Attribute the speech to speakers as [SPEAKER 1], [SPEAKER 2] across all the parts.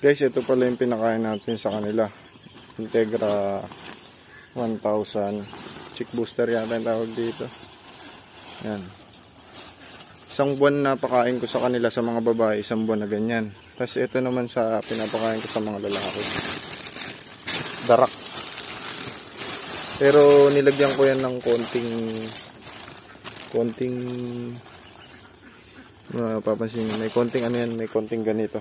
[SPEAKER 1] Guys, ito pala yung pinakain natin sa kanila. Integra 1000. Chick booster yata yung tawag dito. Yan. Isang buwan na pakain ko sa kanila sa mga babae, isang buwan na ganyan. Tapos ito naman sa pinapakain ko sa mga lalaki. Darak. Pero nilagyan ko yan ng konting papansin nyo, may konting ano yan, may konting ganito.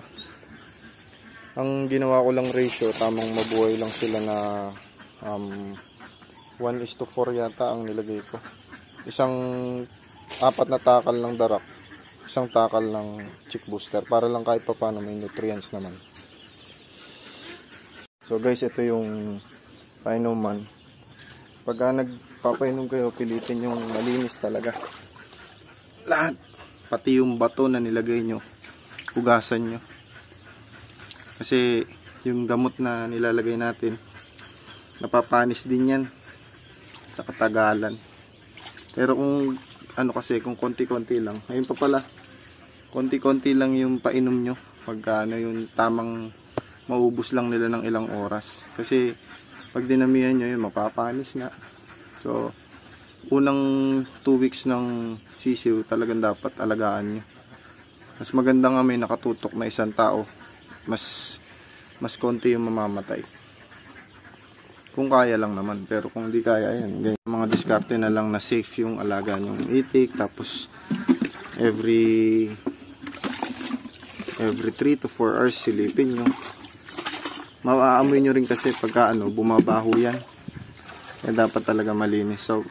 [SPEAKER 1] Ang ginawa ko lang ratio, tamang mabuhay lang sila na 1:4 yata ang nilagay ko. Isang 4 na takal ng darak, isang takal ng chick booster para lang kahit pa paano may nutrients naman. So guys, ito yung painuman. Pagka nagpapainom kayo, pilitin yung malinis talaga. Lahat, pati yung bato na nilagay nyo, hugasan nyo. Kasi yung gamot na nilalagay natin, napapanis din yan sa katagalan. Pero kung ano kasi, kung konti-konti lang, ayun pa pala, konti-konti lang yung painom nyo. Pagka ano yung tamang maubos lang nila ng ilang oras. Kasi pag dinamihan nyo yun, mapapanis nga. So, unang 2 weeks ng sisiw, talagang dapat alagaan nyo. Mas maganda nga may nakatutok na isang tao. Mas konti yung mamamatay. Kung kaya lang naman. Pero kung hindi kaya, yan. Ganyan, mga diskarte na lang na safe yung alaga nyong itik. Tapos, every 3 to 4 hours silipin nyo. Maaamoy nyo rin kasi pagka bumabaho yan. Kaya dapat talaga malinis. So,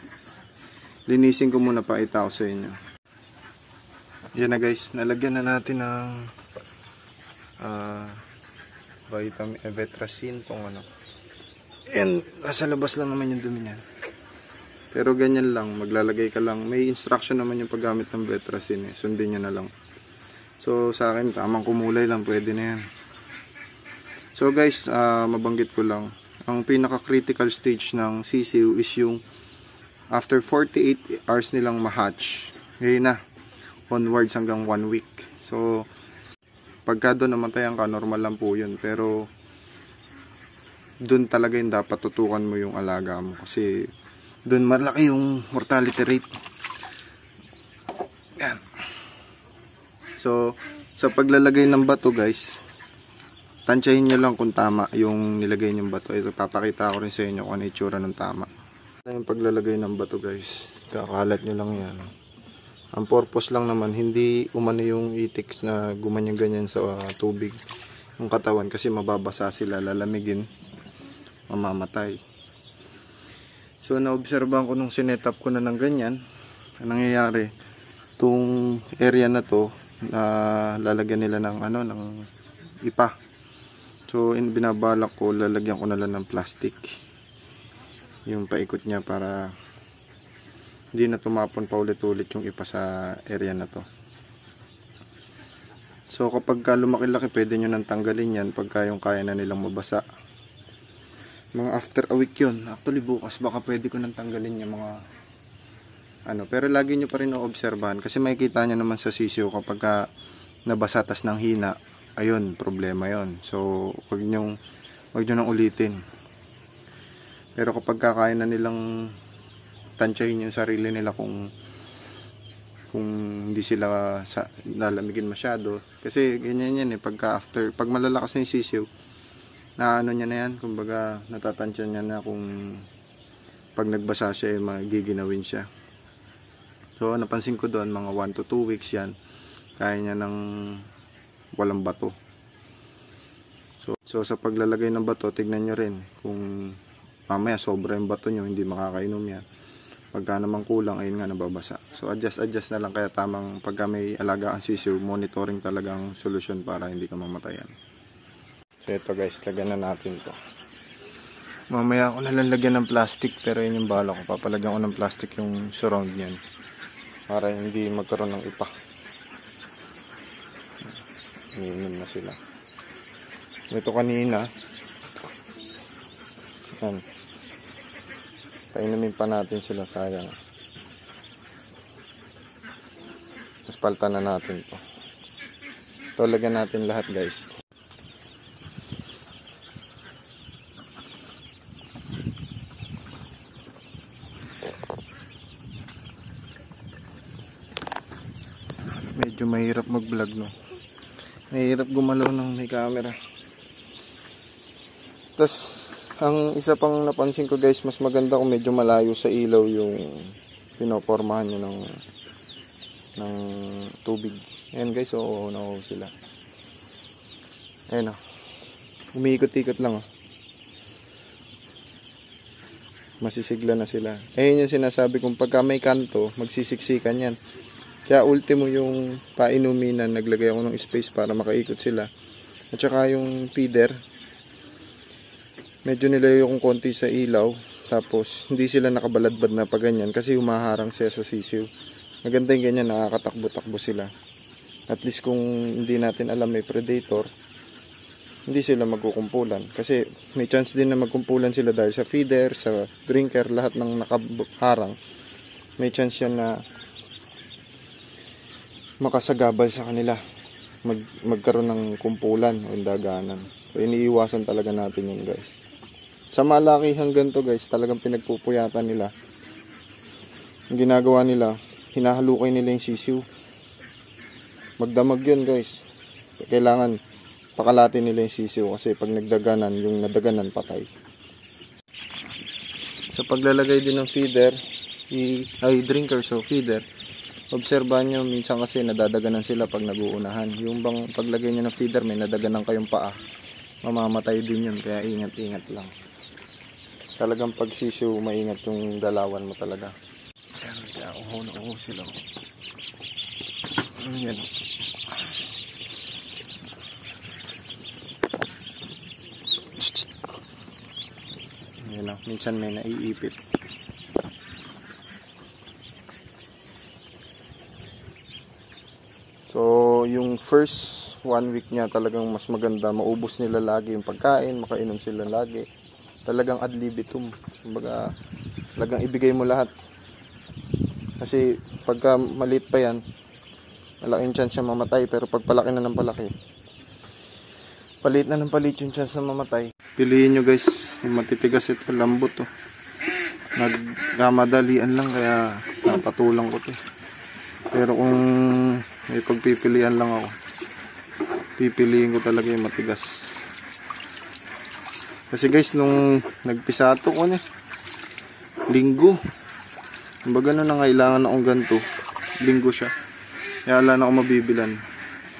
[SPEAKER 1] linisin ko muna pa itaw sa inyo. Yan na guys, nalagyan na natin ng vitamin Vetracin tong ano. And nasa labas lang naman yung dumi niyan. Pero ganyan lang, maglalagay ka lang. May instruction naman yung paggamit ng Vetracin eh. Sundin nyo na lang. So sa akin, tamang kumulay lang, pwede na yan. So guys, mabanggit ko lang. Ang pinaka-critical stage ng sisiw is yung after 48 hours nilang ma-hatch. Ngayon na, onwards hanggang 1 week. So pagka doon namatayan ka, normal lang po yun. Pero doon talaga yung dapat tutukan mo yung alaga mo. Kasi doon malaki yung mortality rate. Yan. So sa paglalagay ng bato guys, tansyahin nyo lang kung tama yung nilagay nyong bato. Ito, papakita ko rin sa inyo kung ano itsura ng tama. Yung paglalagay ng bato guys, kakalat nyo lang yan. Ang purpose lang naman, hindi umano yung itik na gumanyan-ganyan sa tubig. Yung katawan kasi mababasa sila, lalamigin, mamamatay. So naobserbahan ko nung sinetup ko na ng ganyan, ang nangyayari, itong area na to, lalagyan nila ng ng ipa. So binabalak ko, lalagyan ko na lang ng plastic. Yung paikot niya para hindi na tumapon pa ulit-ulit yung ipa sa area na to. So kapag lumaki-laki, pwede nyo nang tanggalin yan pagka yung kaya na nilang mabasa. Mga after a week yun. Actually bukas baka pwede ko nang tanggalin yung mga pero lagi nyo pa rin na-obserbahan kasi makikita nyo naman sa sisiw kapag nabasa tas ng hina, ayun, problema yon. So wag nyo nang ulitin. Pero kapag kaya na nilang tansyahin yung sarili nila kung hindi sila lalamigin masyado, kasi ganyan yan pag malalakas na yung sisiw, na niya na yan, kumbaga natatansya niya na kung pag nagbasa siya magiginawin siya. So napansin ko doon mga 1 to 2 weeks yan, kaya niya ng walang bato. So sa paglalagay ng bato, tignan nyo rin kung mamaya sobra yung bato nyo, hindi makakainom yan. Pagka naman kulang, ayun nga, nababasa. So adjust na lang, kaya tamang pagka may alaga ang sisiw, monitoring talagang solusyon para hindi ka mamatayan. So ito guys, lagyan na natin to. Mamaya ako nalalagyan ng plastic, pero yun yung bala ko. Papalagyan ko ng plastic yung surround niyan para hindi magkaroon ng ipa. Iniinom na sila. Ito kanina, yan. Painumin pa natin sila, sayang. Tapos paltan na natin to. Ito, lagyan natin lahat guys. medyo mahirap mag-vlog, no. Mahirap gumalaw ng may camera. Tas ang isa pang napansin ko guys, mas maganda kung medyo malayo sa ilaw yung pinopormahan nyo ng tubig. Ayan guys, oo, na sila. Ayan o. Umiikot-ikot lang o. Masisigla na sila. Ayun yung sinasabi kong pagka may kanto, magsisiksikan yan. Kaya ultimo yung painuminan, naglagay ako ng space para makaikot sila. At saka yung feeder, medyo nilayo kong konti sa ilaw. Tapos hindi sila nakabaladbad na pa ganyan kasi humaharang siya sa sisiw. Maganda yung ganyan, nakakatakbo-takbo sila. At least kung hindi natin alam may predator, hindi sila magkukumpulan. Kasi may chance din na magkumpulan sila dahil sa feeder, sa drinker, lahat ng nakaharang. May chance yan na makasagabal sa kanila. Magkaroon ng kumpulan o daganan. So iniiwasan talaga natin yun guys. Sa malakihan ganito guys, talagang pinagpupuyatan nila. Yung ginagawa nila, hinahalukay nila yung sisiw. Magdamag yun guys. Kailangan pakalatin nila yung sisiw kasi pag nagdaganan, yung nadaganan patay. Sa paglalagay din ng feeder, drinker, so feeder, obserbahan nyo, minsan kasi nadadaganan sila pag naguunahan. Yung bang paglagay nyo ng feeder, may nadaganan kayong paa, mamamatay din yun, kaya ingat-ingat lang. Talagang pag sisiw, maingat yung dalawan mo talaga. Kaya uho sila. Yan. Yan o, minsan may naiipit. So, yung first 1 week niya talagang mas maganda. Maubos nila lagi yung pagkain, makainom sila lagi. Talagang ad libitum. Kumbaga, talagang ibigay mo lahat. Kasi pagka maliit pa yan, malaking chance siya mamatay. Pero pag palaki na ng palaki, palit na ng palit yung chance na mamatay. Piliin nyo guys, yung matitigas ito, lambot to. Nagkamadalian lang kaya napatulang ko to. Pero kung may pagpipilian lang ako, pipiliin ko talaga yung matigas. Kasi guys, nung nagpisato ko linggo, kumbaga na nangailangan akong ganito, linggo siya. Kaya wala na ako mabibilan.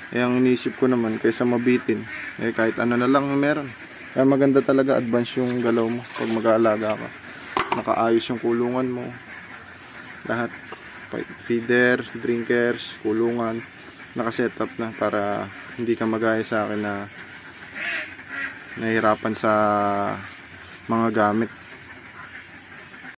[SPEAKER 1] Kaya ang inisip ko naman, kaysa mabitin, kahit ano na lang meron. Kaya maganda talaga, advance yung galaw mo pag mag-aalaga ka. Nakaayos yung kulungan mo. Lahat. Feeder, drinkers, kulungan. Nakasetup na para hindi ka magaya sa akin na nahihirapan sa mga gamit.